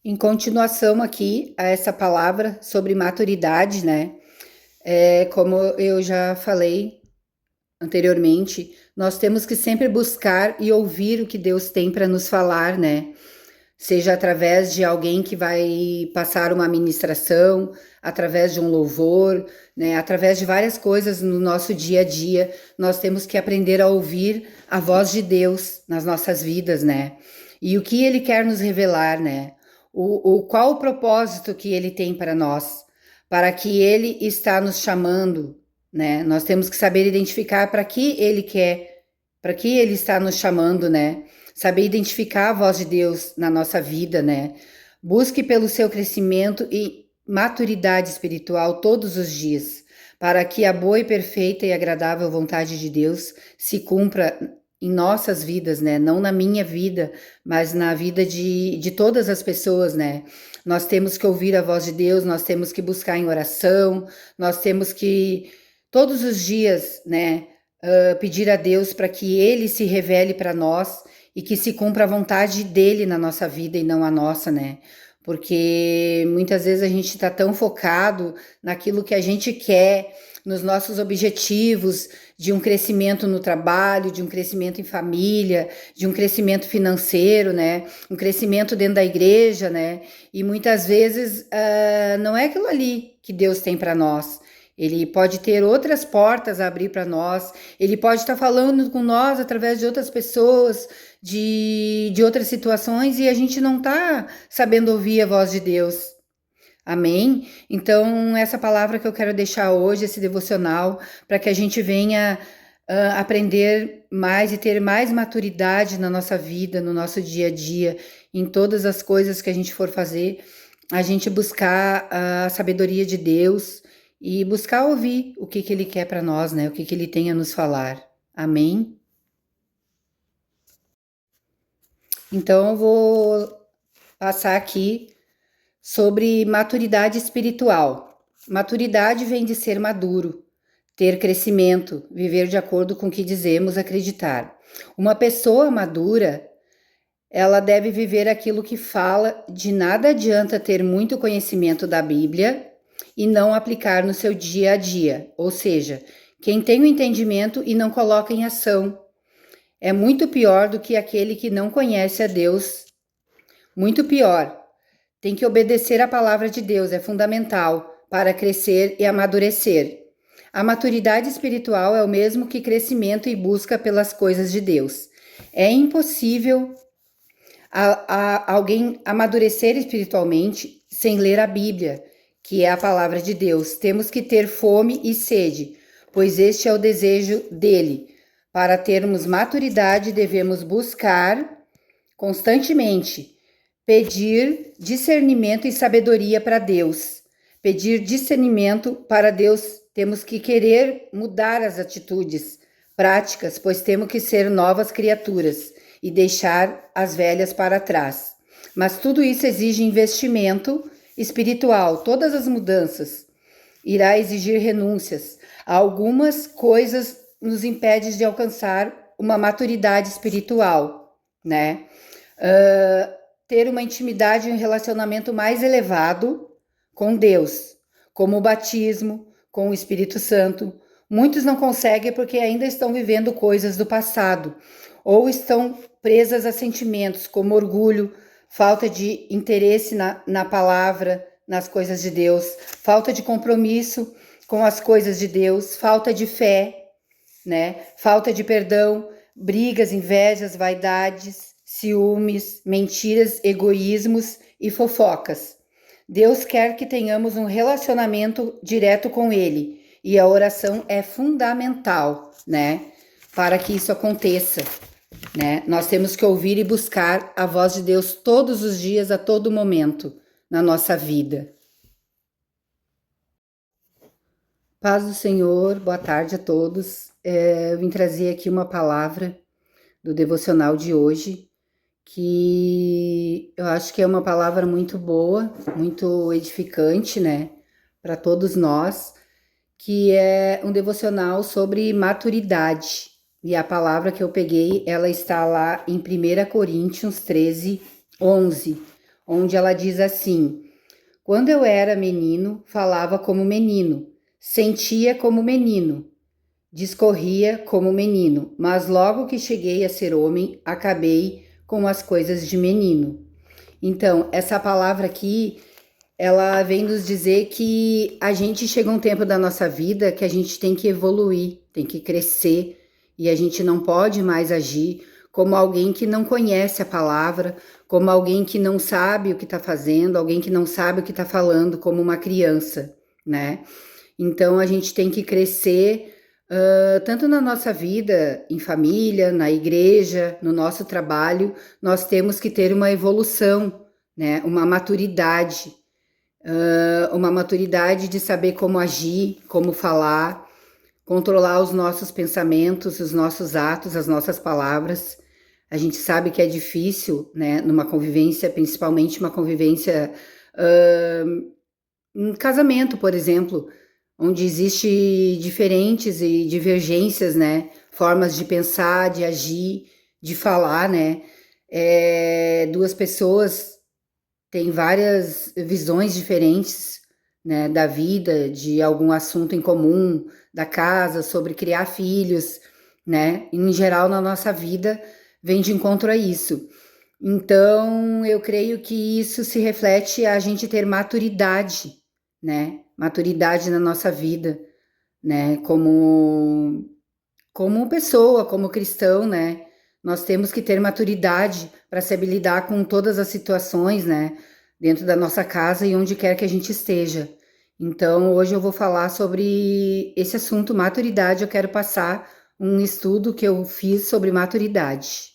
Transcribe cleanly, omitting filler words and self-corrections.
Em continuação aqui a essa palavra sobre maturidade, né? Como eu já falei anteriormente, nós temos que sempre buscar e ouvir o que Deus tem para nos falar, né? Seja através de alguém que vai passar uma ministração, através de um louvor, né? Através de várias coisas no nosso dia a dia, nós temos que aprender a ouvir a voz de Deus nas nossas vidas, né? E o que Ele quer nos revelar, né? Qual o propósito que Ele tem para nós, para que Ele está nos chamando, né? Nós temos que saber identificar para que Ele quer, para que Ele está nos chamando, né? Saber identificar a voz de Deus na nossa vida, né? Busque pelo seu crescimento e maturidade espiritual todos os dias, para que a boa e perfeita e agradável vontade de Deus se cumpra em nossas vidas, né? Não na minha vida, mas na vida de todas as pessoas, né? Nós temos que ouvir a voz de Deus, nós temos que buscar em oração, nós temos que todos os dias, né? Pedir a Deus para que Ele se revele para nós e que se cumpra a vontade dele na nossa vida e não a nossa, né? Porque muitas vezes a gente está tão focado naquilo que a gente quer, nos nossos objetivos de um crescimento no trabalho, de um crescimento em família, de um crescimento financeiro, né? Um crescimento dentro da igreja, né? E muitas vezes não é aquilo ali que Deus tem para nós. Ele pode ter outras portas a abrir para nós, ele pode estar falando com nós através de outras pessoas, de outras situações, e a gente não está sabendo ouvir a voz de Deus. Amém? Então, essa palavra que eu quero deixar hoje, esse devocional, para que a gente venha aprender mais e ter mais maturidade na nossa vida, no nosso dia a dia, em todas as coisas que a gente for fazer, a gente buscar a sabedoria de Deus e buscar ouvir o que Ele quer para nós, né? O que Ele tem a nos falar. Amém? Então, eu vou passar aqui sobre maturidade espiritual. Maturidade vem de ser maduro, ter crescimento, viver de acordo com o que dizemos acreditar. Uma pessoa madura, ela deve viver aquilo que fala, de nada adianta ter muito conhecimento da Bíblia e não aplicar no seu dia a dia. Ou seja, quem tem o entendimento e não coloca em ação é muito pior do que aquele que não conhece a Deus. Muito pior. Tem que obedecer à palavra de Deus, é fundamental para crescer e amadurecer. A maturidade espiritual é o mesmo que crescimento e busca pelas coisas de Deus. É impossível alguém amadurecer espiritualmente sem ler a Bíblia, que é a palavra de Deus. Temos que ter fome e sede, pois este é o desejo dele. Para termos maturidade, devemos buscar constantemente, pedir discernimento e sabedoria para Deus. Pedir discernimento para Deus, temos que querer mudar as atitudes, práticas, pois temos que ser novas criaturas e deixar as velhas para trás. Mas tudo isso exige investimento espiritual. Todas as mudanças irá exigir renúncias. Algumas coisas nos impedem de alcançar uma maturidade espiritual, né? Ter uma intimidade e um relacionamento mais elevado com Deus, como o batismo, com o Espírito Santo. Muitos não conseguem porque ainda estão vivendo coisas do passado ou estão presas a sentimentos como orgulho, falta de interesse na palavra, nas coisas de Deus, falta de compromisso com as coisas de Deus, falta de fé, né? Falta de perdão, brigas, invejas, vaidades, ciúmes, mentiras, egoísmos e fofocas. Deus quer que tenhamos um relacionamento direto com Ele e a oração é fundamental, né? Para que isso aconteça, né? Nós temos que ouvir e buscar a voz de Deus todos os dias, a todo momento na nossa vida. Paz do Senhor, boa tarde a todos. Eu vim trazer aqui uma palavra do devocional de hoje, que eu acho que é uma palavra muito boa, muito edificante, né, para todos nós, que é um devocional sobre maturidade. E a palavra que eu peguei, ela está lá em 1 Coríntios 13, 11, onde ela diz assim: quando eu era menino, falava como menino, sentia como menino, discorria como menino, mas logo que cheguei a ser homem, acabei com as coisas de menino. Então, essa palavra aqui, ela vem nos dizer que a gente chega um tempo da nossa vida que a gente tem que evoluir, tem que crescer, e a gente não pode mais agir como alguém que não conhece a palavra, como alguém que não sabe o que está fazendo, alguém que não sabe o que está falando, como uma criança, né? Então a gente tem que crescer, tanto na nossa vida, em família, na igreja, no nosso trabalho, nós temos que ter uma evolução, né? Uma maturidade de saber como agir, como falar, controlar os nossos pensamentos, os nossos atos, as nossas palavras. A gente sabe que é difícil, né? Numa convivência, principalmente uma convivência, em casamento, por exemplo, onde existe diferentes e divergências, né? Formas de pensar, de agir, de falar, né? Duas pessoas têm várias visões diferentes, né? Da vida, de algum assunto em comum, da casa, sobre criar filhos, né? Em geral, na nossa vida, vem de encontro a isso. Então, eu creio que isso se reflete a gente ter maturidade, né? Maturidade na nossa vida, né? Como pessoa, como cristão, né? Nós temos que ter maturidade para saber lidar com todas as situações, né? Dentro da nossa casa e onde quer que a gente esteja. Então, hoje eu vou falar sobre esse assunto, maturidade. Eu quero passar um estudo que eu fiz sobre maturidade.